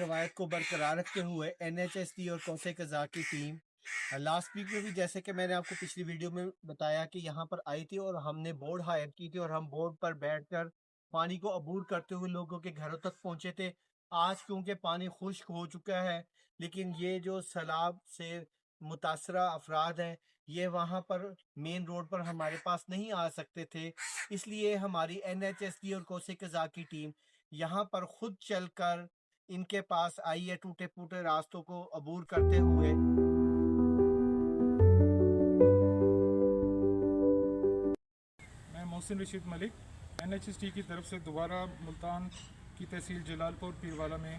روایت کو برقرار رکھتے ہوئے NHSD اور کوسے قزاق کی ٹیم لاسٹ ویک میں بھی جیسے کہ میں نے آپ کو پچھلی ویڈیو میں بتایا کہ یہاں پر آئی تھی اور ہم نے بورڈ ہائر کی تھی اور ہم بورڈ پر بیٹھ کر پانی کو عبور کرتے ہوئے لوگوں کے گھروں تک پہنچے تھے. آج کیونکہ پانی خشک ہو چکا ہے لیکن یہ جو سیلاب سے متاثرہ افراد ہیں یہ وہاں پر مین روڈ پر ہمارے پاس نہیں آ سکتے تھے, اس لیے ہماری NHSD اور کوسے قزاق کی ٹیم یہاں پر خود چل کر ان کے پاس آئی ہے ٹوٹے پھوٹے راستوں کو عبور کرتے ہوئے. میں محسن رشید ملک NHSD کی طرف سے دوبارہ ملتان کی تحصیل جلال پور پیروالا میں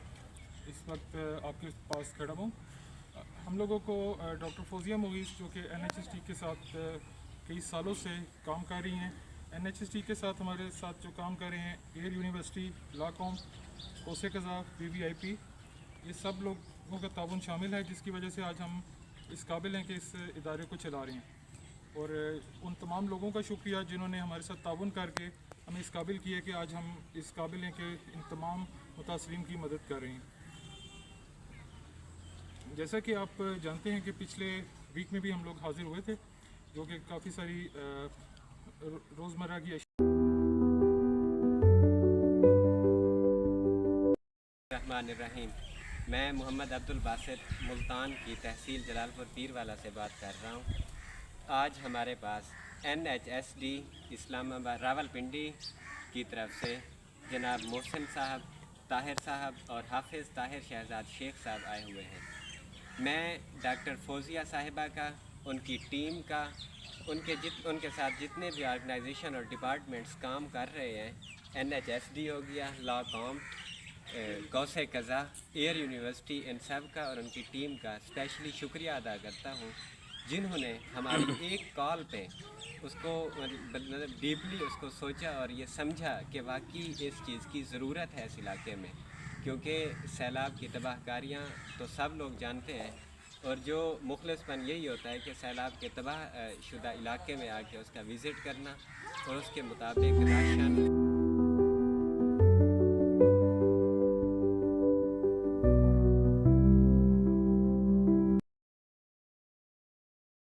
اس وقت آپ کے پاس کھڑا ہوں. ہم لوگوں کو ڈاکٹر فوزیہ مغیث جو کہ NHSD کے ساتھ کئی سالوں سے کام کر رہی ہیں, NHSD کے ساتھ ہمارے ساتھ جو کام کر رہے ہیں ایئر یونیورسٹی, لا کام, کوسے قزاق, VVIP, یہ سب لوگوں کا تعاون شامل ہے جس کی وجہ سے آج ہم اس قابل ہیں کہ اس ادارے کو چلا رہے ہیں. اور ان تمام لوگوں کا شکریہ جنہوں نے ہمارے ساتھ تعاون کر کے ہمیں اس قابل کیا کہ آج ہم اس قابل ہیں کہ ان تمام متاثرین کی مدد کر رہے ہیں. جیسا کہ آپ جانتے ہیں کہ پچھلے ویک میں بھی ہم لوگ حاضر ہوئے تھے جو کہ کافی ساری روزمرہ کی الرحمن الرحیم. میں محمد عبدالباسط ملتان کی تحصیل جلال پور پیروالا سے بات کر رہا ہوں. آج ہمارے پاس NHSD اسلام آباد راولپنڈی کی طرف سے جناب محسن صاحب, طاہر صاحب اور حافظ طاہر شہزاد شیخ صاحب آئے ہوئے ہیں. میں ڈاکٹر فوزیہ صاحبہ کا, ان کی ٹیم کا, ان کے ساتھ جتنے بھی آرگنائزیشن اور ڈپارٹمنٹس کام کر رہے ہیں, NHSD ہو گیا, لا کام, کوسے قزاق, ایئر یونیورسٹی, ان سب کا اور ان کی ٹیم کا اسپیشلی شکریہ ادا کرتا ہوں جنہوں نے ہماری ایک کال پہ اس کو ڈیپلی اس کو سوچا اور یہ سمجھا کہ واقعی اس چیز کی ضرورت ہے اس علاقے میں, کیونکہ سیلاب کی تباہ کاریاں تو سب لوگ جانتے ہیں اور جو مخلص پن یہی ہوتا ہے کہ سیلاب کے تباہ شدہ علاقے میں آ کے اس کا وزٹ کرنا اور اس کے مطابق راشن